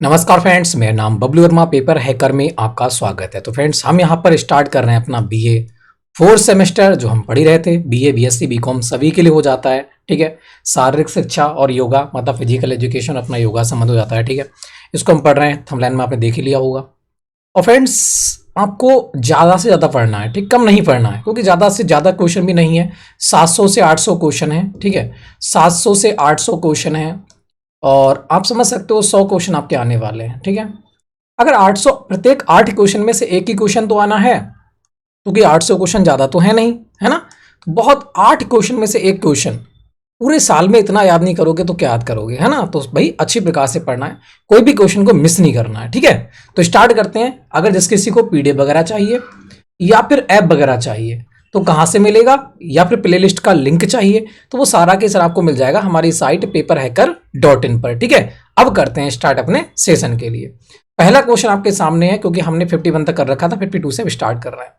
नमस्कार फ्रेंड्स, मेरा नाम बबलू वर्मा, पेपर हैकर में आपका स्वागत है। तो फ्रेंड्स, हम यहाँ पर स्टार्ट कर रहे हैं अपना बीए फोर्थ सेमेस्टर। जो हम पढ़ ही रहे थे, बीए बीएससी बीकॉम सभी के लिए हो जाता है। ठीक है, शारीरिक शिक्षा और योगा मतलब फिजिकल एजुकेशन अपना योगा संबंध हो जाता है। ठीक है, इसको हम पढ़ रहे हैं, थंबनेल में आपने देख ही लिया होगा। और फ्रेंड्स, आपको ज़्यादा से ज़्यादा पढ़ना है, ठीक, कम नहीं पढ़ना है, क्योंकि ज़्यादा से ज़्यादा क्वेश्चन भी नहीं है। 700 से 800 क्वेश्चन है। ठीक है, 700 से 800 क्वेश्चन है और आप समझ सकते हो 100 क्वेश्चन आपके आने वाले हैं। ठीक है, अगर 800 प्रत्येक 8 क्वेश्चन में से एक ही क्वेश्चन तो आना है, क्योंकि 800 क्वेश्चन ज़्यादा तो है नहीं, है ना। तो बहुत 8 क्वेश्चन में से एक क्वेश्चन, पूरे साल में इतना याद नहीं करोगे तो क्या याद करोगे, है ना। तो भाई अच्छी प्रकार से पढ़ना है, कोई भी क्वेश्चन को मिस नहीं करना है। ठीक है, तो स्टार्ट करते हैं। अगर जिस किसी को पीडीएफ वगैरह चाहिए या फिर ऐप वगैरह चाहिए तो कहाँ से मिलेगा, या फिर प्लेलिस्ट का लिंक चाहिए तो वो सारा के सारा आपको मिल जाएगा हमारी साइट paperhacker.in पर। ठीक है, अब करते हैं स्टार्ट अपने सेशन के लिए। पहला क्वेश्चन आपके सामने है, क्योंकि हमने 51 तक कर रखा था, 52 से स्टार्ट कर रहे हैं।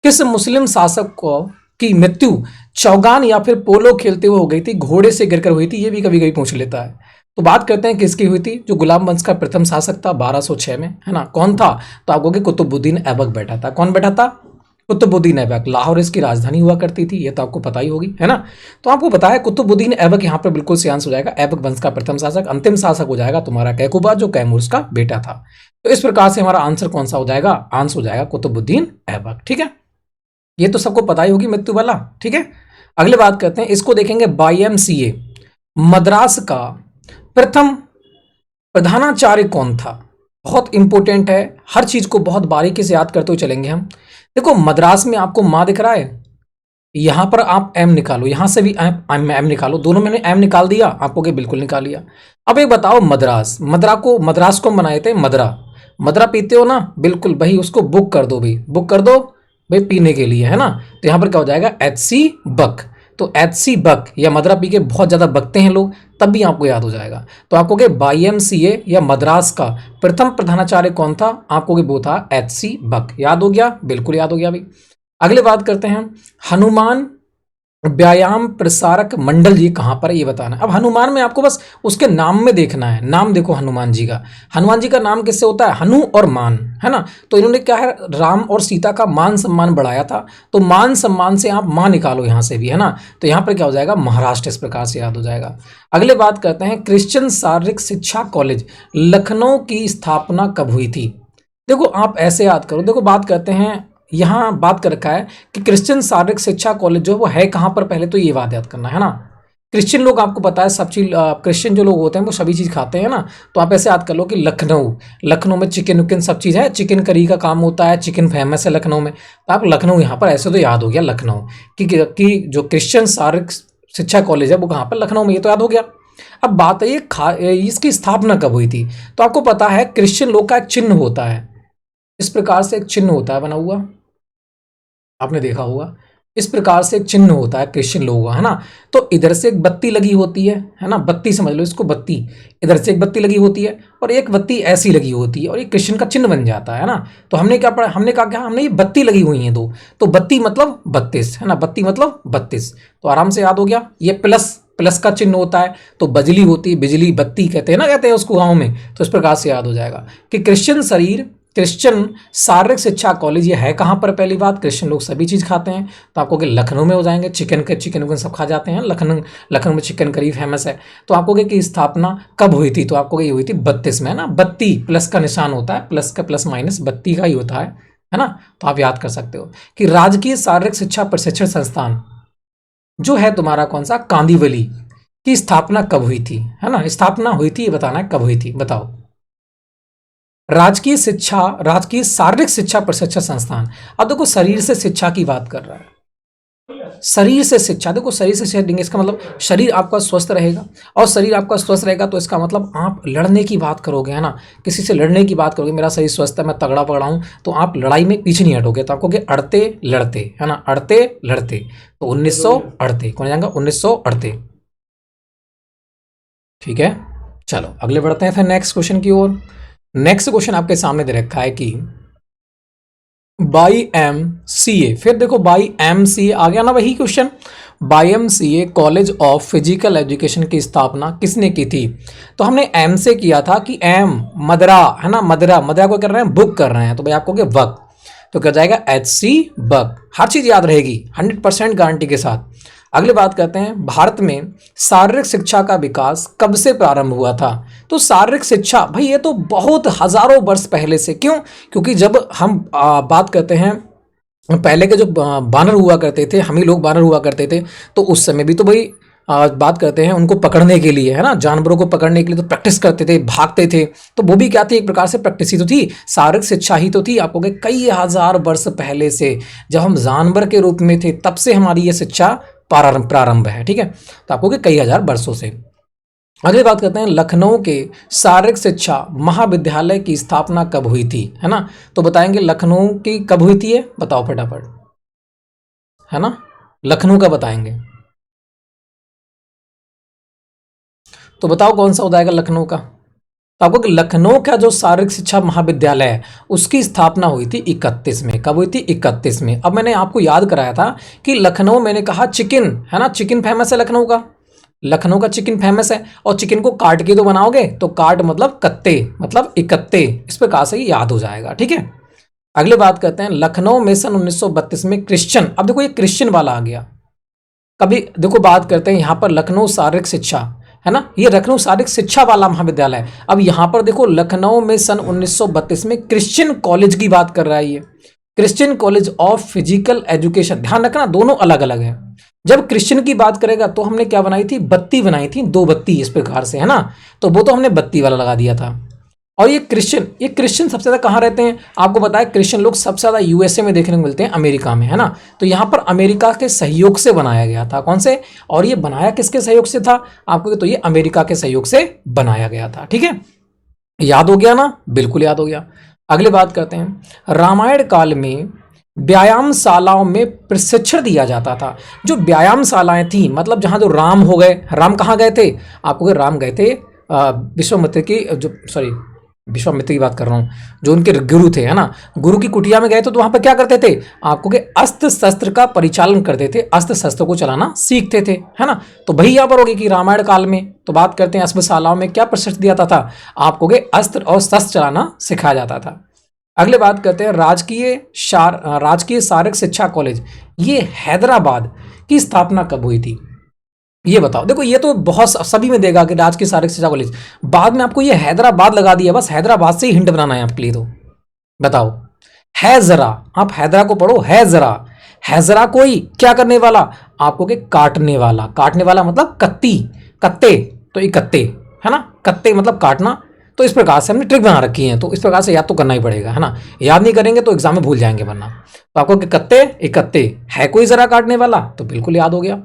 किस मुस्लिम शासक को की मृत्यु चौगान या फिर पोलो खेलते हुए हो गई थी, घोड़े से गिरकर हुई थी? ये भी कभी कभी पूछ लेता है। तो बात करते हैं किसकी हुई थी। जो गुलाम वंश का प्रथम शासक था 1206 में, है ना। कौन था? तो आपको कुतुबुद्दीन ऐबक बैठा था। कौन बैठा था? कुतुबुद्दीन ऐबक। लाहौर इसकी राजधानी हुआ करती थी, ये तो आपको पता ही होगी, है ना। तो आपको पता है कुतुबुद्दीन ऐबक यहाँ पर बिल्कुल से आंसर हो जाएगा। ऐबक वंश का प्रथम शासक। अंतिम शासक हो जाएगा तुम्हारा कैकुबा, जो कैमूर का बेटा था। तो इस प्रकार से हमारा आंसर कौन सा हो जाएगा? आंसर हो जाएगा कुतुबुद्दीन ऐबक। ठीक है, ये तो सबको पता ही होगी मृत्यु वाला। ठीक है, अगले बात करते हैं, इसको देखेंगे। YMCA मद्रास का प्रथम प्रधानाचार्य कौन था? बहुत इंपॉर्टेंट है, हर चीज को बहुत बारीकी से याद करते हुए चलेंगे हम। देखो, मद्रास में आपको माँ दिख रहा है, यहां पर आप एम निकालो, यहां से भी एम निकालो, दोनों में एम निकाल दिया आपको, कि बिल्कुल निकाल लिया। अब एक बताओ, मद्रास को बनाए थे मदरा पीते हो ना, बिल्कुल भाई, उसको बुक कर दो भाई, बुक कर दो भाई पीने के लिए, है ना। तो यहां पर क्या हो जाएगा? HC बक। तो HC बक या मदरा पी के बहुत ज्यादा बकते हैं लोग, तब भी आपको याद हो जाएगा। तो आपको के YMCA या मद्रास का प्रथम प्रधानाचार्य कौन था? आपको वो था HC बक। याद हो गया? बिल्कुल याद हो गया भाई। अगले बात करते हैं, हनुमान व्यायाम प्रसारक मंडल जी कहाँ पर है, ये बताना है। अब हनुमान में आपको बस उसके नाम में देखना है। नाम देखो हनुमान जी का। हनुमान जी का नाम किससे होता है? हनु और मान, है ना। तो इन्होंने क्या है, राम और सीता का मान सम्मान बढ़ाया था। तो मान सम्मान से आप मां निकालो यहाँ से भी, है ना। तो यहाँ पर क्या हो जाएगा? महाराष्ट्र। इस प्रकार से याद हो जाएगा। अगले बात करते हैं, क्रिश्चियन शारीरिक शिक्षा कॉलेज लखनऊ की स्थापना कब हुई थी? देखो, आप ऐसे याद करो। देखो, बात करते हैं, यहाँ बात कर रखा है कि क्रिश्चियन शारीरिक शिक्षा कॉलेज जो है वो है कहाँ पर, पहले तो ये बात याद करना है ना। क्रिश्चियन लोग आपको पता है सब चीज, क्रिश्चियन जो लोग होते हैं वो सभी चीज खाते हैं ना। तो आप ऐसे याद कर लो कि लखनऊ में चिकन उकन सब चीज है, चिकन करी का काम होता है, चिकन फेमस है लखनऊ में। तो आप लखनऊ यहाँ पर ऐसे तो याद हो गया लखनऊ कि जो क्रिश्चियन शारीरिक शिक्षा कॉलेज है वो कहाँ पर? लखनऊ में, ये तो याद हो गया। अब बात है ये इसकी स्थापना कब हुई थी। तो आपको पता है क्रिश्चियन लोग का एक चिन्ह होता है, इस प्रकार से एक चिन्ह होता है बना हुआ, आपने देखा होगा। इस प्रकार से एक चिन्ह होता है क्रिश्चियन लोगों का, है ना। तो इधर से एक बत्ती लगी होती है ना, बत्ती समझ लो इसको, बत्ती। इधर से एक बत्ती लगी होती है और एक बत्ती ऐसी लगी होती है, और ये क्रिश्चियन का चिन्ह बन जाता है ना। तो हमने क्या पढ़ा? हमने कहा क्या? हमने ये बत्ती लगी हुई है दो, तो बत्ती मतलब 32, है ना। बत्ती मतलब 32, तो आराम से याद हो गया। ये प्लस का चिन्ह होता है, तो बजली होती है, बिजली बत्ती कहते हैं ना, कहते हैं उसको गाँव में। तो इस प्रकार से याद हो जाएगा कि क्रिश्चियन शारीरिक शिक्षा कॉलेज ये है कहाँ पर? पहली बात, क्रिश्चियन लोग सभी चीज़ खाते हैं, तो आपको कि लखनऊ में हो जाएंगे। चिकन सब खा जाते हैं, लखनऊ में चिकन करी फेमस है। तो आपको कि स्थापना कब हुई थी? तो आपको ये हुई थी 32 में, है ना। बत्ती प्लस का निशान होता है, प्लस का प्लस माइनस बत्ती का ही होता है ना। तो आप याद कर सकते हो कि राजकीय शारीरिक शिक्षा प्रशिक्षण संस्थान जो है तुम्हारा कौन सा? कांदीवली की स्थापना कब हुई थी, है ना। स्थापना हुई थी, ये बताना है कब हुई थी, बताओ। राजकीय शारीरिक शिक्षा प्रशिक्षण संस्थान। अब देखो, शरीर से शिक्षा की बात कर रहा है, शरीर से शिक्षा। देखो, शरीर से शिक्षा देंगे, इसका मतलब शरीर आपका स्वस्थ रहेगा, और शरीर आपका स्वस्थ रहेगा तो इसका मतलब आप लड़ने की बात करोगे, है ना। किसी से लड़ने की बात करोगे, मेरा शरीर स्वस्थ है, मैं तगड़ा पकड़ा हूं, तो आप लड़ाई में पीछे नहीं हटोगे। तो आपको अड़ते लड़ते, है ना, अड़ते लड़ते। तो 1938 कौन जाएगा? 1938। ठीक है, चलो अगले बढ़ते हैं फिर नेक्स्ट क्वेश्चन की ओर। नेक्स्ट क्वेश्चन आपके सामने दे रखा है कि YMCA, फिर देखो YMCA आ गया ना, वही question. YMCA college of physical education की स्थापना किसने की थी? तो हमने एम से किया था कि एम मदरा है ना, मदरा मदरा को कर रहे हैं, बुक कर रहे हैं, तो भाई आपको क्या वक, तो क्या जाएगा HC बक। हर चीज याद रहेगी 100% गारंटी के साथ। अगली बात करते हैं, भारत में शारीरिक शिक्षा का विकास कब से प्रारंभ हुआ था? तो शारीरिक शिक्षा भाई ये तो बहुत हजारों वर्ष पहले से। क्यों? क्योंकि जब हम बात करते हैं पहले के जो बानर हुआ करते थे, हम ही लोग बानर हुआ करते थे, तो उस समय भी तो भाई बात करते हैं उनको पकड़ने के लिए है ना, जानवरों को पकड़ने के लिए तो प्रैक्टिस करते थे, भागते थे, तो वो भी क्या थी, एक प्रकार से प्रैक्टिस ही तो थी, शारीरिक शिक्षा ही तो थी। आपको के कई हजार वर्ष पहले से जब हम जानवर के रूप में थे तब से हमारी ये शिक्षा प्रारंभ है। ठीक है, तो आपको के कई हजार वर्षों से। अगली बात करते हैं, लखनऊ के शारीरिक शिक्षा महाविद्यालय की स्थापना कब हुई थी? है ना, तो बताएंगे लखनऊ की कब हुई थी, बताओ फटाफट, है ना, लखनऊ का बताएंगे, तो बताओ कौन सा हो जाएगा लखनऊ का? तो आपको लखनऊ का जो शारीरिक शिक्षा महाविद्यालय है उसकी स्थापना हुई थी 31 में। कब हुई थी? 31 में। अब मैंने आपको याद कराया था कि लखनऊ, मैंने कहा चिकन है ना, चिकन फेमस है लखनऊ का, लखनऊ का चिकन फेमस है, और चिकन को काट के तो बनाओगे, तो काट मतलब कत्ते, मतलब इकत्ते, इस प्रकार से याद हो जाएगा। ठीक है, अगले बात करते हैं, लखनऊ में सन 1932 में क्रिश्चियन, अब देखो ये क्रिश्चियन वाला आ गया। कभी देखो बात करते हैं यहाँ पर लखनऊ शारीरिक शिक्षा है ना, ये लखनऊ शारीरिक शिक्षा वाला महाविद्यालय है। अब यहाँ पर देखो लखनऊ में सन 1932 में क्रिश्चियन कॉलेज की बात कर रहा है, ये Christian college of physical education. ध्यान रखना दोनों अलग अलग है। जब क्रिश्चियन की बात करेगा तो हमने क्या बनाई थी, बत्ती बनाई थी, 2 बत्ती इस प्रकार से है ना, तो वो तो हमने बत्ती वाला लगा दिया था। और ये क्रिश्चियन सबसे ज्यादा कहाँ रहते हैं? आपको पता है क्रिश्चियन लोग सबसे ज्यादा USA में देखने को मिलते हैं, अमेरिका में, है ना। तो यहाँ पर अमेरिका के सहयोग से बनाया गया था। कौन से? और ये बनाया किसके सहयोग से था आपको? तो ये अमेरिका के सहयोग से बनाया गया था। ठीक है, याद हो गया ना, बिल्कुल याद हो गया। अगली बात करते हैं, रामायण काल में व्यायामशालाओं में प्रशिक्षण दिया जाता था। जो व्यायामशालाएं थी, मतलब जहां जो राम हो गए, राम कहाँ गए थे आपको? राम गए थे विश्वामित्र की, जो सॉरी विश्वामित्र की बात कर रहा हूँ, जो उनके गुरु थे, है ना, गुरु की कुटिया में गए तो वहां पर क्या करते थे आपको के अस्त्र शस्त्र का परिचालन करते थे, अस्त्र शस्त्र को चलाना सीखते थे, है ना। तो वही यहाँ पर होगी कि रामायण काल में तो बात करते हैं अस्त्रशालाओं में क्या प्रशिक्षण दिया जाता था आपको के? अस्त्र और शस्त्र चलाना सिखाया जाता था। अगले बात करते हैं, राजकीय शारीरिक शिक्षा कॉलेज, ये हैदराबाद की स्थापना कब हुई थी? ये बताओ। देखो ये तो बहुत सभी में देगा कि राजकीय शारीरिक शिक्षा कॉलेज, बाद में आपको ये हैदराबाद लगा दिया, बस हैदराबाद से ही हिंट बनाना है आपके लिए। तो बताओ, है जरा, आप हैदरा को पढ़ो, है जरा, हैजरा कोई क्या करने वाला आपको के? काटने वाला, काटने वाला मतलब कत्ती, कत्ते, तो इकत्ते, है ना, कत्ते मतलब काटना। तो इस प्रकार से हमने ट्रिक बना रखी है, तो इस प्रकार से याद तो करना ही पड़ेगा, है ना, याद नहीं करेंगे तो एग्जाम में भूल जाएंगे वरना। तो आपको कत्ते इकत्ते, है कोई जरा काटने वाला, तो बिल्कुल याद हो गया।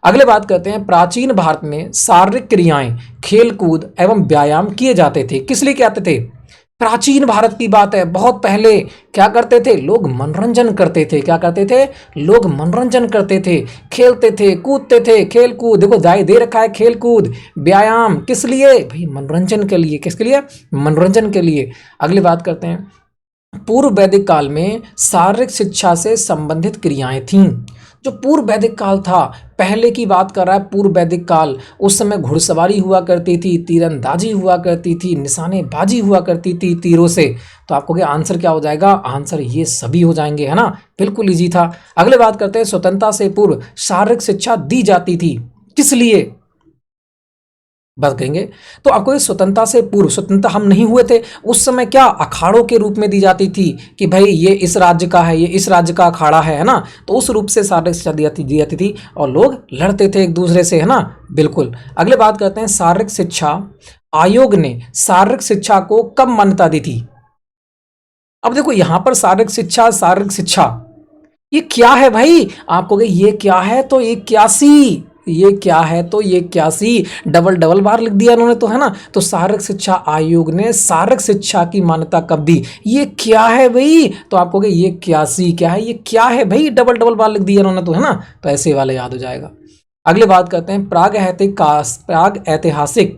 अगले बात करते हैं, प्राचीन भारत में शारीरिक क्रियाएं, खेलकूद एवं व्यायाम किए जाते थे, किस लिए किए जाते थे? प्राचीन भारत की बात है, बहुत पहले क्या करते थे लोग? मनोरंजन करते थे। क्या करते थे लोग? मनोरंजन करते थे, खेलते थे, कूदते थे, खेल कूद, देखो जाए दे रखा है, खेल कूद व्यायाम, किस लिए भाई? मनोरंजन के लिए। किसके लिए? मनोरंजन के लिए। अगली बात करते हैं, पूर्व वैदिक काल में शारीरिक शिक्षा से संबंधित क्रियाएं थीं। जो पूर्व वैदिक काल था, पहले की बात कर रहा है पूर्व वैदिक काल, उस समय घुड़सवारी हुआ करती थी, तीरंदाजी हुआ करती थी, निशानेबाजी हुआ करती थी तीरों से। तो आपको क्या आंसर क्या हो जाएगा? आंसर ये सभी हो जाएंगे, है ना, बिल्कुल इजी था। अगले बात करते हैं, स्वतंत्रता से पूर्व शारीरिक शिक्षा दी जाती थी, किस लिए बात करेंगे? तो आपको ये स्वतंत्रता से पूर्व, स्वतंत्रता हम नहीं हुए थे उस समय, क्या अखाड़ों के रूप में दी जाती थी कि भाई ये इस राज्य का है, ये इस राज्य का अखाड़ा है ना, तो उस रूप से शारीरिक शिक्षा दी जाती थी और लोग लड़ते थे एक दूसरे से, है ना, बिल्कुल। अगले बात करते हैं, शारीरिक शिक्षा आयोग ने शारीरिक शिक्षा को कब मान्यता दी थी? अब देखो यहां पर शारीरिक शिक्षा ये क्या है भाई आपको? ये क्या है? तो ये 81, ये क्या है? तो ये 81, डबल डबल बार लिख दिया इन्होंने, तो है ना। तो शारीरिक शिक्षा आयोग ने शारीरिक शिक्षा की मान्यता कब दी? ये क्या है भाई? तो आपको ये 81 क्या है? ये क्या है भाई? डबल डबल बार लिख दिया इन्होंने, तो है ना, तो ऐसे वाले याद हो जाएगा। अगले बात करते हैं, प्राग ऐतिहासिक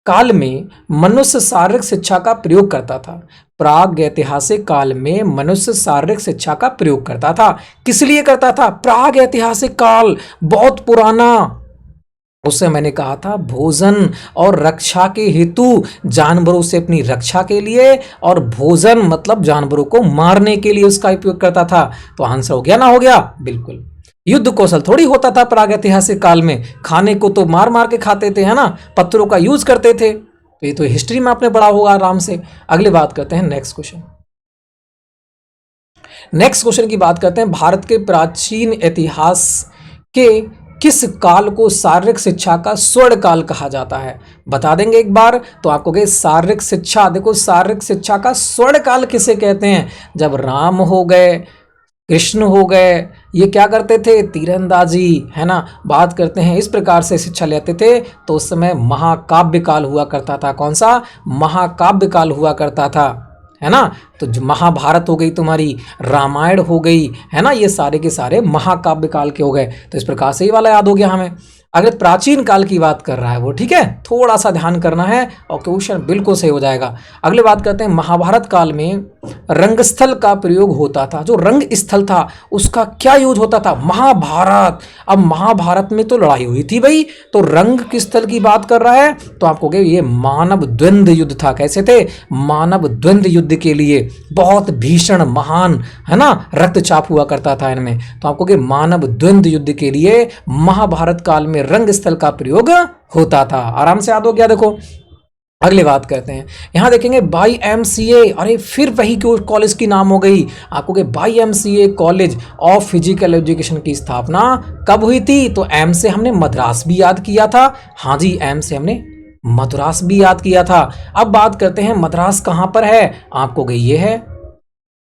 काल में मनुष्य शारीरिक शिक्षा का प्रयोग करता था? प्राग ऐतिहासिक काल में मनुष्य शारीरिक शिक्षा का प्रयोग करता था। किस लिए करता था? प्राग ऐतिहासिक काल, बहुत पुराना। उससे मैंने कहा था भोजन और रक्षा के हेतु, जानवरों से अपनी रक्षा के लिए, और भोजन मतलब जानवरों को मारने के लिए उसका उपयोग करता था। तो आंसर हो गया ना, हो गया बिल्कुल। युद्ध कौशल थोड़ी होता था प्रागैतिहासिक काल में, खाने को तो मार मार के खाते थे, है ना, पत्थरों का यूज करते थे। तो ये तो हिस्ट्री में आपने पढ़ा होगा आराम से। अगली बात करते हैं नेक्स्ट क्वेश्चन। नेक्स्ट क्वेश्चन की बात करते हैं, भारत के प्राचीन इतिहास के किस काल को शारीरिक शिक्षा का स्वर्ण काल कहा जाता है? बता देंगे एक बार तो आपको कहे शारीरिक शिक्षा, देखो शारीरिक शिक्षा का स्वर्ण काल किसे कहते हैं? जब राम हो गए, कृष्ण हो गए, ये क्या करते थे? तीरंदाजी, है ना, बात करते हैं इस प्रकार से शिक्षा लेते थे। तो उस समय महाकाव्य काल हुआ करता था। कौन सा? महाकाव्य काल हुआ करता था, है ना। तो जो महाभारत हो गई तुम्हारी, रामायण हो गई, है ना, ये सारे के सारे महाकाव्य काल के हो गए। तो इस प्रकार से ये वाला याद हो गया हमें। अगर प्राचीन काल की बात कर रहा है वो, ठीक है, थोड़ा सा ध्यान करना है और क्वेश्चन बिल्कुल सही हो जाएगा। अगले बात करते हैं, महाभारत काल में रंगस्थल का प्रयोग होता था। जो रंग स्थल था उसका क्या यूज होता था? महाभारत। अब महाभारत में तो लड़ाई हुई थी भाई, तो रंग किस स्थल की बात कर रहा है? तो आपको कहे ये मानव द्वंद्व युद्ध था। कैसे थे? मानव द्वंद्व युद्ध के लिए बहुत भीषण, महान, है ना, रक्तचाप हुआ करता था इनमें। तो आपको कहे मानव द्वंद्व युद्ध के लिए महाभारत काल में रंग स्थल का प्रयोग होता था। आराम से याद हो गया। देखो अगली बात करते हैं, यहां देखेंगे YMCA, अरे फिर वही कॉलेज की नाम हो गई आपको कि YMCA college of physical education की स्थापना कब हुई थी? तो एम से हमने मद्रास भी याद किया था। हाँ जी, एम से हमने मद्रास भी याद किया था। अब बात करते हैं मद्रास कहां पर है? आपको गई ये है।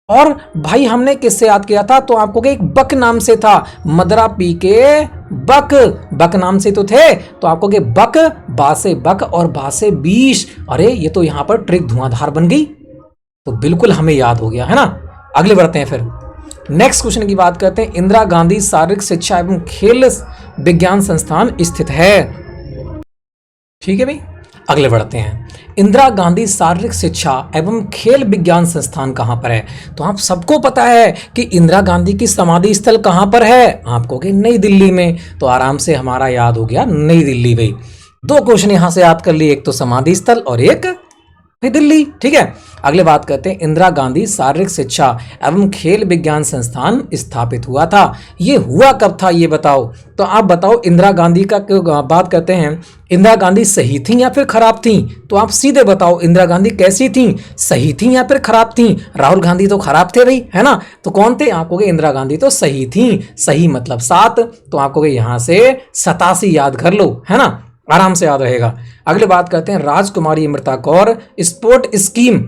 और भाई हमने किससे याद किया था? तो आपको एक बक नाम से था, मदरा पी के बक, बक नाम से तो थे। तो आपको के बक, बा से बक और बा से 20। अरे ये तो यहां पर ट्रिक धुआंधार बन गई, तो बिल्कुल हमें याद हो गया, है ना। अगले बढ़ते हैं फिर नेक्स्ट क्वेश्चन की बात करते हैं, इंदिरा गांधी शारीरिक शिक्षा एवं खेल विज्ञान संस्थान स्थित है। ठीक है भाई, अगले बढ़ते हैं, इंदिरा गांधी शारीरिक शिक्षा एवं खेल विज्ञान संस्थान कहां पर है? तो आप सबको पता है कि इंदिरा गांधी की समाधि स्थल कहां पर है? आपको कि नई दिल्ली में। तो आराम से हमारा याद हो गया नई दिल्ली भाई। दो क्वेश्चन यहां से याद कर लिए, एक तो समाधि स्थल और एक दिल्ली। ठीक है, अगले बात करते हैं, इंदिरा गांधी शारीरिक शिक्षा एवं खेल विज्ञान संस्थान स्थापित हुआ था। ये हुआ कब था ये बताओ। तो आप बताओ, इंदिरा गांधी का बात करते हैं, इंदिरा गांधी सही थी या फिर खराब थी? तो आप सीधे बताओ, इंदिरा गांधी कैसी थी? सही थी या फिर खराब थी? राहुल गांधी तो खराब थे भाई, है ना। तो कौन थे? आपको इंदिरा गांधी तो सही थी। सही मतलब 7, तो आपको यहां से 87 याद कर लो, है ना, आराम से याद रहेगा। अगले बात करते हैं, राजकुमारी अमृता कौर स्पोर्ट स्कीम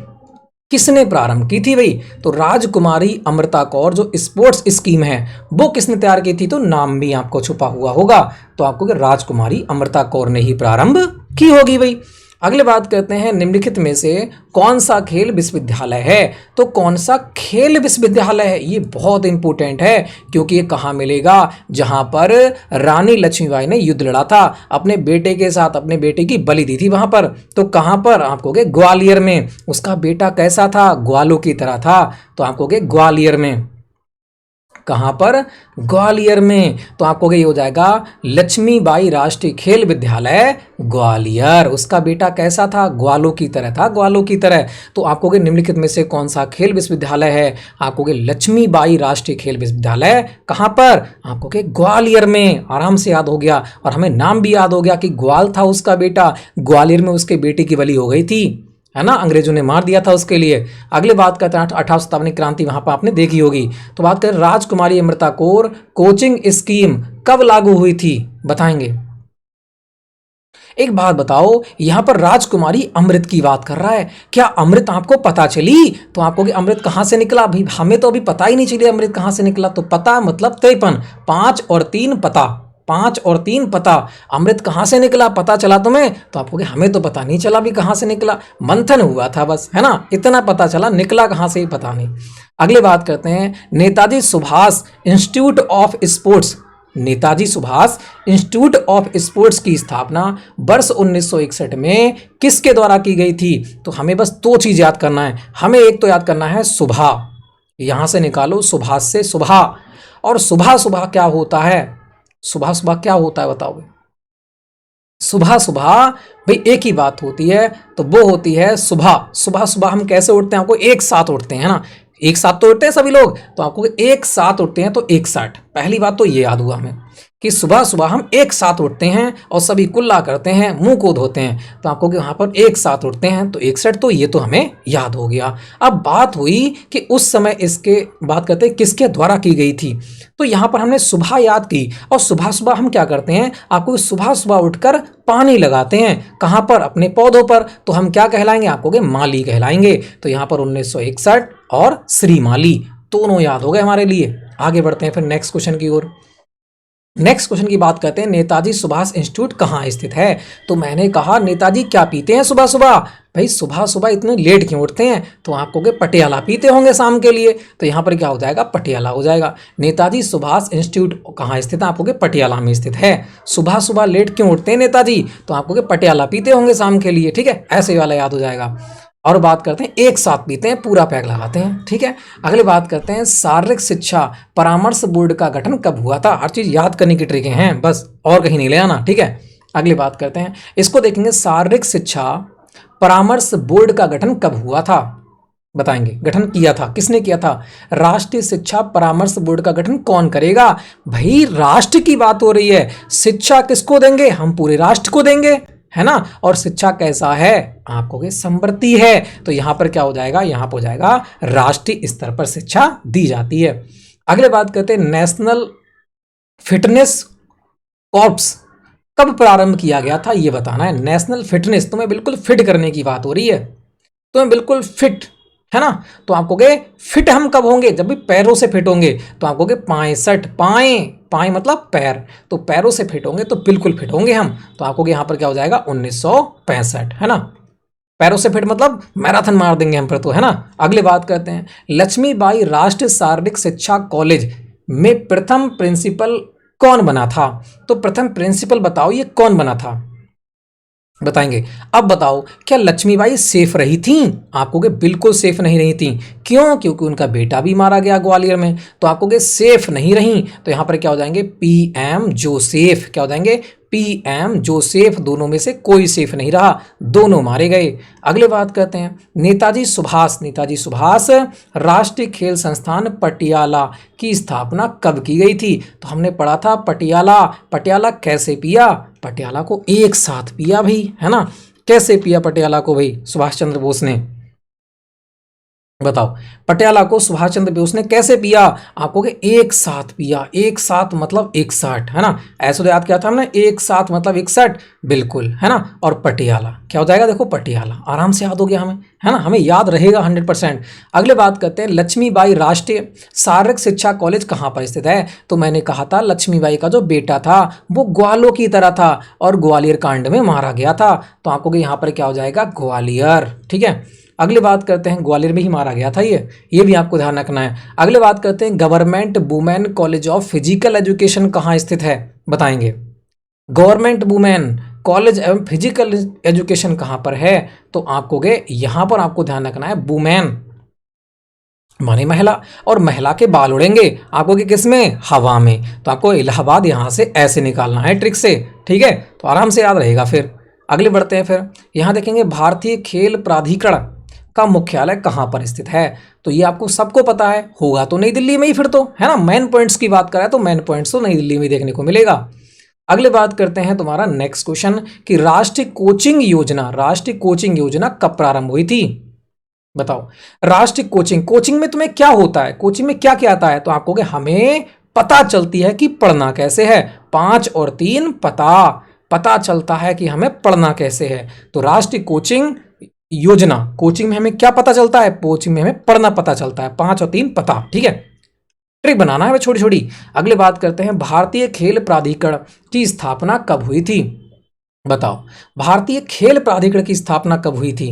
किसने प्रारंभ की थी भाई? तो राजकुमारी अमृता कौर जो स्पोर्ट्स स्कीम है वो किसने तैयार की थी? तो नाम भी आपको छुपा हुआ होगा, तो आपको कि राजकुमारी अमृता कौर ने ही प्रारंभ की होगी भाई। अगले बात करते हैं, निम्नलिखित में से कौन सा खेल विश्वविद्यालय है? तो कौन सा खेल विश्वविद्यालय है? ये बहुत इंपॉर्टेंट है, क्योंकि ये कहाँ मिलेगा? जहां पर रानी लक्ष्मीबाई ने युद्ध लड़ा था, अपने बेटे के साथ अपने बेटे की बलि दी थी वहां पर। तो कहां पर? आपको के ग्वालियर में। उसका बेटा कैसा था? ग्वालों की तरह था। तो आपको के ग्वालियर में। कहां पर? ग्वालियर में। तो आपको ये हो जाएगा लक्ष्मीबाई राष्ट्रीय खेल विद्यालय ग्वालियर। उसका बेटा कैसा था? ग्वालों की तरह था, ग्वालों की तरह। तो आपको निम्नलिखित में से कौन सा खेल विश्वविद्यालय है? आपको लक्ष्मीबाई राष्ट्रीय खेल विश्वविद्यालय कहां पर? आपको ग्वालियर में। आराम से याद हो गया, और हमें नाम भी याद हो गया कि ग्वाल था उसका बेटा, ग्वालियर में उसके बेटे की बलि हो गई थी, है ना, अंग्रेजों ने मार दिया था उसके लिए। अगले बात करते हैं 1857 क्रांति, वहां पर आपने देखी होगी। तो बात करें, राजकुमारी अमृता कौर कोचिंग स्कीम कब लागू हुई थी? बताएंगे। एक बात बताओ, यहां पर राजकुमारी अमृत की बात कर रहा है, क्या अमृत आपको पता चली? तो आपको कि अमृत कहां से निकला? अभी हमें तो अभी पता ही नहीं चली अमृत कहां से निकला। तो पता मतलब 53, 5 और 3 पता, 5 और 3 पता। अमृत कहां से निकला पता चला तुम्हें? तो आपको कि हमें तो पता नहीं चला भी कहां से निकला, मंथन हुआ था बस, है ना, इतना पता चला, निकला कहां से ही पता नहीं। अगली बात करते हैं, Netaji Subhash institute of sports Netaji Subhash institute of sports की स्थापना वर्ष 1961 में किसके द्वारा की गई थी? तो हमें बस दो चीज याद करना है, हमें एक तो याद करना है सुबह, यहां से निकालो सुभाष से सुबह, और सुबह सुबह क्या होता है? सुबह सुबह क्या होता है बताओ? सुबह सुबह भाई एक ही बात होती है, तो वो होती है सुबह। सुबह सुबह हम कैसे उठते हैं? आपको एक साथ उठते हैं, है ना, एक साथ तो उठते हैं सभी लोग, तो आपको एक साथ उठते हैं तो 61। पहली बात तो ये याद हुआ हमें कि सुबह सुबह हम एक साथ उठते हैं और सभी कुल्ला करते हैं, मुंह को धोते हैं, तो आपको वहां पर एक साथ उठते हैं तो 61, तो ये तो हमें याद हो गया। अब बात हुई कि उस समय इसके बात करते हैं किसके द्वारा की गई थी, तो यहाँ पर हमने सुबह याद की, और सुबह सुबह हम क्या करते हैं? आपको सुबह सुबह उठकर पानी लगाते हैं, कहाँ पर? अपने पौधों पर, तो हम क्या कहलाएंगे? आपको के माली कहलाएंगे। तो यहाँ पर 1961 और श्री माली दोनों याद हो गए हमारे लिए। आगे बढ़ते हैं फिर नेक्स्ट क्वेश्चन की ओर। नेक्स्ट क्वेश्चन की बात करते हैं, नेताजी सुभाष इंस्टीट्यूट कहाँ स्थित है? तो मैंने कहा नेताजी क्या पीते हैं सुबह सुबह? भाई सुबह सुबह इतने लेट क्यों उठते हैं? तो आपको के पटियाला पीते होंगे शाम के लिए, तो यहाँ पर क्या हो जाएगा? पटियाला हो जाएगा। नेताजी सुभाष इंस्टीट्यूट कहाँ स्थित है? आपको के पटियाला में स्थित है। सुबह सुबह लेट क्यों उठते हैं नेताजी? तो आपको के पटियाला पीते होंगे शाम के लिए, ठीक है, ऐसे वाला याद हो जाएगा। और बात करते हैं एक साथ पीते हैं, पूरा पैक लगाते हैं, ठीक है। अगली बात करते हैं शारीरिक शिक्षा परामर्श बोर्ड का गठन कब हुआ था? हर चीज याद करने की ट्रिकें हैं बस, और कहीं नहीं ले आना, ठीक है। अगली बात करते हैं, इसको देखेंगे, शारीरिक शिक्षा परामर्श बोर्ड का गठन कब हुआ था? बताएंगे। गठन किया था, किसने किया था? राष्ट्रीय शिक्षा परामर्श बोर्ड का गठन कौन करेगा? भाई राष्ट्र की बात हो रही है, शिक्षा किसको देंगे? हम पूरे राष्ट्र को देंगे, है ना। और शिक्षा कैसा है? आपको के समवर्ती है, तो यहां पर क्या हो जाएगा? यहां पर हो जाएगा राष्ट्रीय स्तर पर शिक्षा दी जाती है। अगले बात करते हैं, नेशनल फिटनेस कॉर्प्स कब प्रारंभ किया गया था? ये बताना है। नेशनल फिटनेस, तुम्हें बिल्कुल फिट करने की बात हो रही है, तुम्हें बिल्कुल फिट, है ना। तो आपको के फिट हम कब होंगे? जब भी पैरों से फिट होंगे, तो आपको के 65 पाए मतलब पैर, तो पैरों से फिट होंगे तो बिल्कुल फिट होंगे हम, तो आपको यहाँ पर क्या हो जाएगा? 1965, है ना। पैरों से फिट मतलब मैराथन मार देंगे हम फिर तो, है ना। अगली बात करते हैं, लक्ष्मीबाई राष्ट्रीय शारीरिक शिक्षा कॉलेज में प्रथम प्रिंसिपल कौन बना था? तो प्रथम प्रिंसिपल बताओ, ये कौन बना था? बताएंगे। अब बताओ, क्या लक्ष्मीबाई सेफ रही थी? आपको के बिल्कुल सेफ नहीं रही थी। क्यों? क्योंकि उनका बेटा भी मारा गया ग्वालियर में, तो आपको के सेफ नहीं रही। तो यहां पर क्या हो जाएंगे? PM Joseph. क्या हो जाएंगे? PM Joseph. दोनों में से कोई सेफ नहीं रहा, दोनों मारे गए। अगले बात करते हैं, नेताजी सुभाष राष्ट्रीय खेल संस्थान पटियाला की स्थापना कब की गई थी? तो हमने पढ़ा था पटियाला कैसे पिया? पटियाला को एक साथ पिया भाई, है ना। कैसे पिया पटियाला को भाई सुभाष चंद्र बोस ने? बताओ, पटियाला को सुभाष चंद्र बोस ने कैसे पिया? आपको के एक साथ पिया, एक साथ मतलब 61, है ना। ऐसे तो याद किया था हमने, एक साथ मतलब 61, बिल्कुल, है ना। और पटियाला क्या हो जाएगा? देखो पटियाला, आराम से याद हो गया हमें, है ना, हमें याद रहेगा 100%। अगले बात करते हैं, लक्ष्मीबाई राष्ट्रीय शारीरिक शिक्षा कॉलेज कहाँ पर स्थित है? तो मैंने कहा था लक्ष्मीबाई का जो बेटा था वो ग्वालों की तरह था और ग्वालियर कांड में मारा गया था, तो आपको यहाँ पर क्या हो जाएगा? ग्वालियर, ठीक है। अगली बात करते हैं, ग्वालियर में ही मारा गया था ये भी आपको ध्यान रखना है। अगले बात करते हैं, government women college of physical education कहाँ स्थित है? बताएंगे। गवर्नमेंट वुमेन कॉलेज एवं फिजिकल एजुकेशन कहाँ पर है? तो आपको यहाँ पर आपको ध्यान रखना है, वुमेन माने महिला, और महिला के बाल उड़ेंगे आपको कि किसमें? हवा में, तो आपको इलाहाबाद यहाँ से ऐसे निकालना है ट्रिक से, ठीक है, तो आराम से याद रहेगा। फिर अगले बढ़ते हैं, फिर यहाँ देखेंगे, भारतीय खेल प्राधिकरण का मुख्यालय कहाँ पर स्थित है? तो ये आपको सबको पता है, होगा तो नई दिल्ली में ही फिर तो, है ना। मेन पॉइंट्स की बात करें तो मेन पॉइंट्स तो नई दिल्ली में देखने को मिलेगा। अगले बात करते हैं तुम्हारा नेक्स्ट क्वेश्चन कि राष्ट्रीय कोचिंग योजना कब प्रारंभ हुई थी? बताओ। राष्ट्रीय कोचिंग में तुम्हें क्या होता है? कोचिंग में क्या क्या आता है? तो आपको हमें पता चलती है कि पढ़ना कैसे है, 5 और 3 पता चलता है कि हमें पढ़ना कैसे है। तो राष्ट्रीय कोचिंग योजना, कोचिंग में हमें क्या पता चलता है? कोचिंग में हमें पढ़ना पता चलता है, 5 और 3 पता, ठीक है। ट्रिक बनाना है छोटी छोटी। अगले बात करते हैं, भारतीय खेल प्राधिकरण की स्थापना कब हुई थी? बताओ, भारतीय खेल प्राधिकरण की स्थापना कब हुई थी?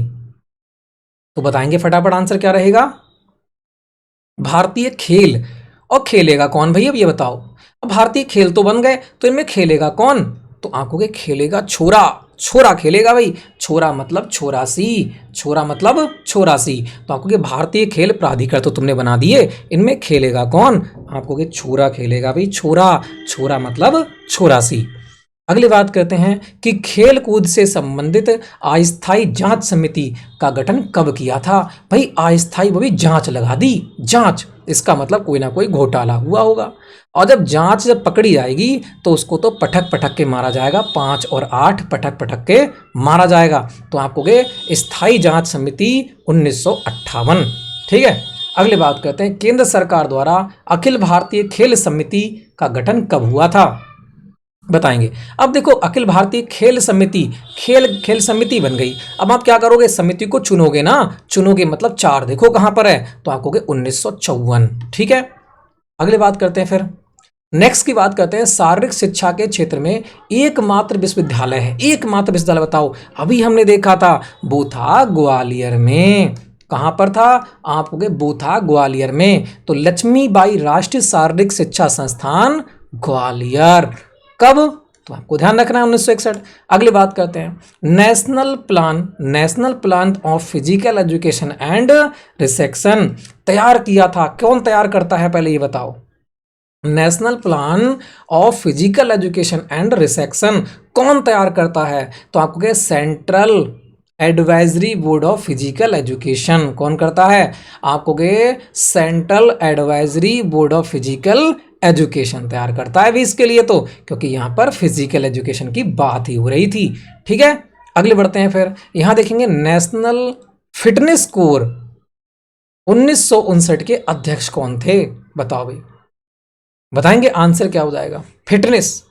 तो बताएंगे फटाफट, आंसर क्या रहेगा? भारतीय खेल और खेलेगा कौन भाई, अब ये बताओ। अब भारतीय खेल तो बन गए, तो इनमें खेलेगा कौन, तो आंखों के खेलेगा छोरा, छोरा खेलेगा भाई। छोरा मतलब 84, छोरा मतलब 84। तो आपको के भारतीय खेल प्राधिकरण तो तुमने बना दिए, इनमें खेलेगा कौन, आपको के छोरा खेलेगा भाई, छोरा, छोरा मतलब 84। अगली बात करते हैं कि खेल कूद से संबंधित अस्थायी जांच समिति का गठन कब किया था। भाई अस्थायी वो भी जांच लगा दी, जांच, इसका मतलब कोई ना कोई घोटाला हुआ होगा। और जब पकड़ी जाएगी तो उसको तो पटक पटक के मारा जाएगा, 5 और 8 पटक पटक के मारा जाएगा। तो आपको के स्थायी जांच समिति 1958। ठीक है। अगली बात करते हैं केंद्र सरकार द्वारा अखिल भारतीय खेल समिति का गठन कब हुआ था, बताएंगे। अब देखो अखिल भारतीय खेल समिति, खेल समिति बन गई। अब आप क्या करोगे, समिति को चुनोगे ना, चुनोगे मतलब 4 देखो कहां पर है, तो आपको 1954। ठीक है। अगली बात करते हैं फिर, नेक्स्ट की बात करते हैं शारीरिक शिक्षा के क्षेत्र में एकमात्र विश्वविद्यालय है, एकमात्र विश्वविद्यालय बताओ। अभी हमने देखा था वो था ग्वालियर में, कहां पर था, आपको वो था ग्वालियर में। तो लक्ष्मीबाई राष्ट्रीय शारीरिक शिक्षा संस्थान ग्वालियर, कब, तो आपको ध्यान रखना है 1961। अगली बात करते हैं national plan of physical education and resection तैयार किया था, कौन तैयार करता है पहले ये बताओ। National plan of physical education and resection कौन तैयार करता है, तो आपको क्या, central advisory board of physical education, कौन करता है, आपको के central advisory board of physical education तैयार करता है भी इसके लिए, तो क्योंकि यहाँ पर फिजिकल एजुकेशन की बात ही हो रही थी। ठीक है। अगले बढ़ते हैं फिर, यहां देखेंगे नेशनल फिटनेस कोर 1959 के अध्यक्ष कौन थे, बताओ भाई, बताएंगे आंसर क्या हो जाएगा, फिटनेस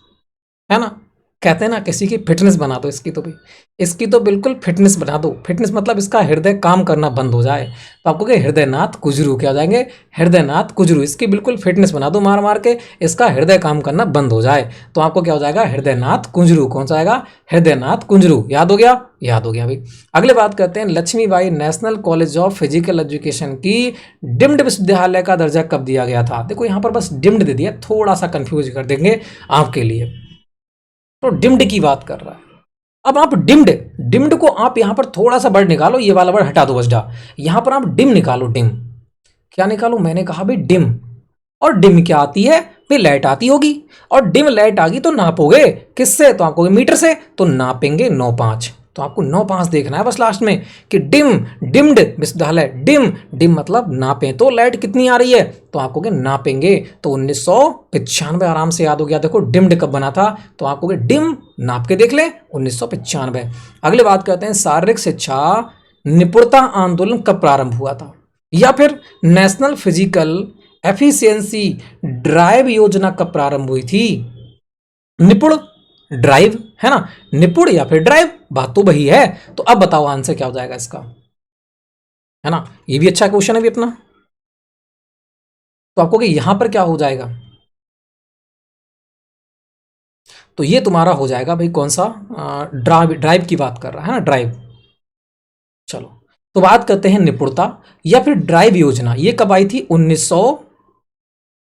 है ना, कहते हैं ना किसी की फिटनेस बना दो, इसकी तो भाई, इसकी तो बिल्कुल फिटनेस बना दो। फिटनेस मतलब इसका हृदय काम करना बंद हो जाए, तो आपको क्या, हृदयनाथ कुजरू, क्या हो जाएंगे, हृदयनाथ कुजरू, इसकी बिल्कुल फिटनेस बना दो मार मार के, इसका हृदय काम करना बंद हो जाए, तो आपको क्या हो जाएगा, हृदयनाथ कुंजरू, कौन सा आएगा, हृदयनाथ कुंजरू, याद हो गया, याद हो गया भाई। अगले बात करते हैं Lakshmibai national college of physical education की डिम्ड विश्वविद्यालय का दर्जा कब दिया गया था। देखो यहाँ पर बस डिम्ड दे दिया, थोड़ा सा कंफ्यूज कर देंगे आपके लिए, तो डिम्ड की बात कर रहा है। अब आप डिम्ड को आप यहां पर थोड़ा सा वर्ड निकालो, ये वाला वर्ड हटा दो बस, यहां पर आप डिम निकालो, डिम क्या निकालो, मैंने कहा भाई डिम, और डिम क्या आती है भाई, लाइट आती होगी, और डिम लाइट आ गई तो नापोगे किससे, तो आपको मीटर से, तो नापेंगे 9.5, तो आपको 9.5 देखना है बस लास्ट में कि डिम्ड विश्वविद्यालय, डिम मतलब नापें, तो लाइट कितनी आ रही है, तो आपको क्या नापेंगे, तो 1995 आराम से याद हो गया। देखो डिम्ड कब बना था, तो आपको क्या डिम नाप के देख ले 1995। अगले बात करते हैं शारीरिक शिक्षा निपुणता आंदोलन कब प्रारंभ हुआ था, या फिर नेशनल फिजिकल एफिशिएंसी ड्राइव योजना कब प्रारंभ हुई थी। निपुण ड्राइव है ना, निपुण या फिर ड्राइव, बात तो वही है। तो अब बताओ आंसर क्या हो जाएगा इसका, है ना, ये भी अच्छा क्वेश्चन है भी अपना। तो आपको कि यहां पर क्या हो जाएगा, तो ये तुम्हारा हो जाएगा भाई कौन सा, ड्राइव की बात कर रहा है ना, ड्राइव। चलो तो बात करते हैं निपुणता या फिर ड्राइव योजना, ये कब आई थी,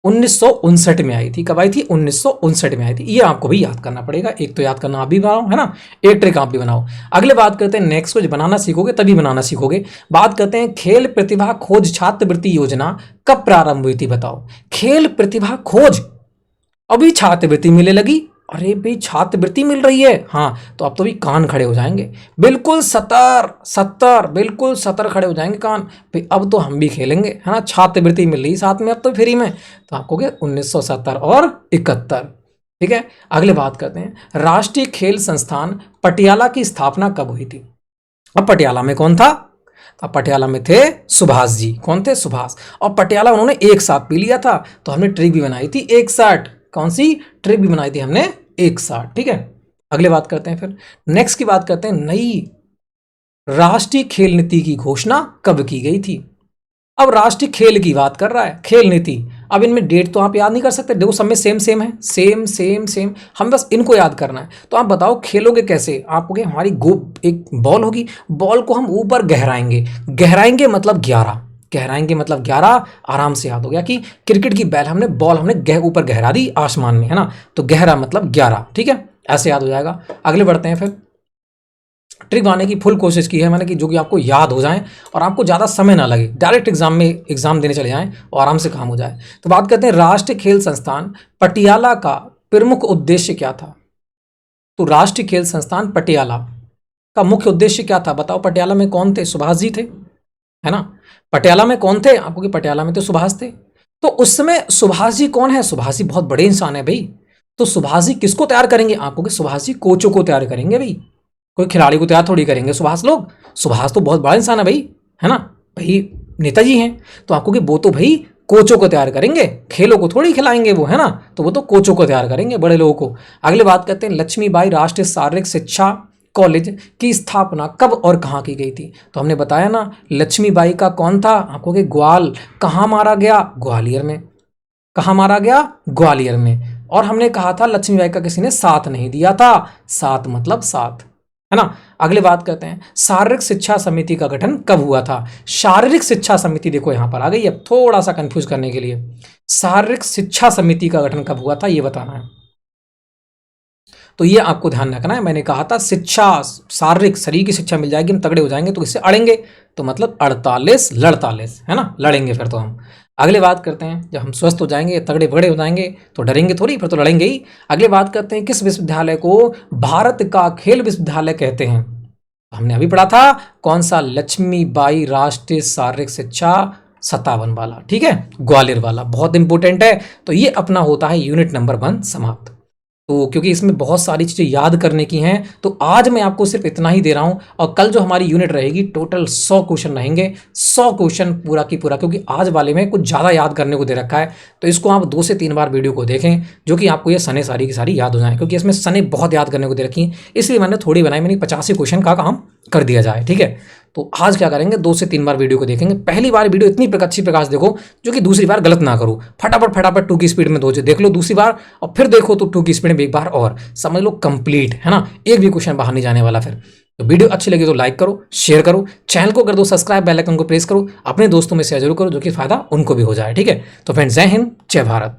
1959 में आई थी, कब आई थी, 1959 में आई थी। ये आपको भी याद करना पड़ेगा, एक तो याद करना आप भी बनाओ, है ना, एक ट्रिक आप भी बनाओ। अगले बात करते हैं नेक्स्ट, कुछ बनाना सीखोगे तभी बनाना सीखोगे। बात करते हैं खेल प्रतिभा खोज छात्रवृत्ति योजना कब प्रारंभ हुई थी, बताओ। खेल प्रतिभा खोज, अभी छात्रवृत्ति मिलने लगी, अरे भाई छात्रवृत्ति मिल रही है, हाँ, तो अब तो भी कान खड़े हो जाएंगे, बिल्कुल 70 बिल्कुल 70 खड़े हो जाएंगे कान भाई, अब तो हम भी खेलेंगे, है ना, छात्रवृत्ति मिल रही साथ में अब तो फ्री में, तो आपको क्या 1970 और 71। ठीक है। अगले बात करते हैं राष्ट्रीय खेल संस्थान पटियाला की स्थापना कब हुई थी। अब पटियाला में कौन था, अब पटियाला में थे सुभाष जी, कौन थे, सुभाष, और पटियाला उन्होंने एक साथ पी लिया था, तो हमने ट्रिक भी बनाई थी 61, कौन सी ट्रिक भी बनाई थी हमने 61। ठीक है। अगले बात करते हैं फिर नेक्स्ट की बात करते हैं नई राष्ट्रीय खेल नीति की घोषणा कब की गई थी। अब राष्ट्रीय खेल की बात कर रहा है, खेल नीति, अब इनमें डेट तो आप याद नहीं कर सकते, देखो सब में सेम है, सेम, हम बस इनको याद करना है। तो आप बताओ खेलोगे कैसे, आपको हमारी एक बॉल होगी, बॉल को हम ऊपर गहराएंगे मतलब 11, गहराएंगे मतलब 11, आराम से याद हो गया कि क्रिकेट की बॉल हमने ऊपर गहरा दी आसमान में, है ना, तो गहरा मतलब 11, ठीक है, ऐसे याद हो जाएगा। अगले बढ़ते हैं फिर। ट्रिक बनाने की फुल कोशिश की है मैंने कि जो कि आपको याद हो जाए और आपको ज़्यादा समय ना लगे, डायरेक्ट एग्जाम देने चले जाएं और आराम से काम हो जाए। तो बात करते हैं राष्ट्रीय खेल संस्थान पटियाला का प्रमुख उद्देश्य क्या था। तो राष्ट्रीय खेल संस्थान पटियाला का मुख्य उद्देश्य क्या था बताओ। पटियाला में कौन थे, सुभाष जी थे, है ना। पटियाला में कौन थे आपको, कि पटियाला में तो सुभाष थे। तो उस समय सुभाष जी कौन है, सुभाष जी बहुत बड़े इंसान है भाई। तो सुभाष जी किसको तैयार करेंगे आपको, कि सुभाष जी कोचों को तैयार करेंगे भाई, कोई खिलाड़ी को तैयार थोड़ी करेंगे सुभाष लोग। सुभाष तो बहुत बड़ा इंसान है भाई, है ना भाई, नेताजी हैं। तो आपको कि वो तो भाई कोचों को तैयार करेंगे, खेलों को थोड़ी खिलाएंगे वो, है ना, तो वो तो कोचों को तैयार करेंगे, बड़े लोगों को। अगले बात करते हैं लक्ष्मीबाई राष्ट्रीय शारीरिक शिक्षा कॉलेज की स्थापना कब और कहाँ की गई थी। तो हमने बताया ना, लक्ष्मीबाई का कौन था आपको, कि कहाँ मारा गया, ग्वालियर में। कहाँ मारा गया, ग्वालियर में। और हमने कहा था लक्ष्मीबाई का किसी ने साथ नहीं दिया था, साथ मतलब साथ, है ना। अगले बात करते हैं शारीरिक शिक्षा समिति का गठन कब हुआ था। शारीरिक शिक्षा समिति देखो यहां पर आ गई, अब थोड़ा सा कंफ्यूज करने के लिए, शारीरिक शिक्षा समिति का गठन कब हुआ था ये बताना है। तो ये आपको ध्यान रखना है, मैंने कहा था शिक्षा, शारीरिक शरीर की शिक्षा मिल जाएगी, हम तगड़े हो जाएंगे, तो इससे अड़ेंगे तो मतलब 48 लड़तालीस, है ना, लड़ेंगे फिर तो हम। अगले बात करते हैं जब हम स्वस्थ हो जाएंगे, तगड़े बगड़े हो जाएंगे, तो डरेंगे थोड़ी, फिर तो लड़ेंगे ही। अगले बात करते हैं किस विश्वविद्यालय को भारत का खेल विश्वविद्यालय कहते हैं। हमने अभी पढ़ा था कौन सा, लक्ष्मीबाई राष्ट्रीय शारीरिक शिक्षा 57 वाला, ठीक है, ग्वालियर वाला, बहुत इंपॉर्टेंट है। तो ये अपना होता है यूनिट नंबर 1 समाप्त। तो क्योंकि इसमें बहुत सारी चीज़ें याद करने की हैं, तो आज मैं आपको सिर्फ इतना ही दे रहा हूँ। और कल जो हमारी यूनिट रहेगी टोटल 100 क्वेश्चन रहेंगे, 100 क्वेश्चन पूरा की पूरा, क्योंकि आज वाले में कुछ ज़्यादा याद करने को दे रखा है। तो इसको आप 2 से 3 बार वीडियो को देखें, जो कि आपको ये सने सारी की सारी याद हो जाए, क्योंकि इसमें सने बहुत याद करने को दे रखी हैं, इसलिए मैंने थोड़ी बनाई, मैंने 85 क्वेश्चन का काम कर दिया जाए, ठीक है। तो आज क्या करेंगे, 2 से 3 बार वीडियो को देखेंगे। पहली बार वीडियो इतनी अच्छी प्रकाश देखो जो कि दूसरी बार गलत ना करो, फटाफट 2 की स्पीड में देख लो दूसरी बार, और फिर देखो तो 2 की स्पीड में एक बार और, समझ लो कंप्लीट, है ना, एक भी क्वेश्चन बाहर नहीं जाने वाला फिर। तो वीडियो अच्छी लगी तो लाइक करो, शेयर करो, चैनल को कर दो सब्सक्राइब, बेल आइकन को प्रेस करो, अपने दोस्तों में शेयर जरूर करो, जो कि फायदा उनको भी हो जाए, ठीक है। तो फ्रेंड्स, जय हिंद, जय भारत।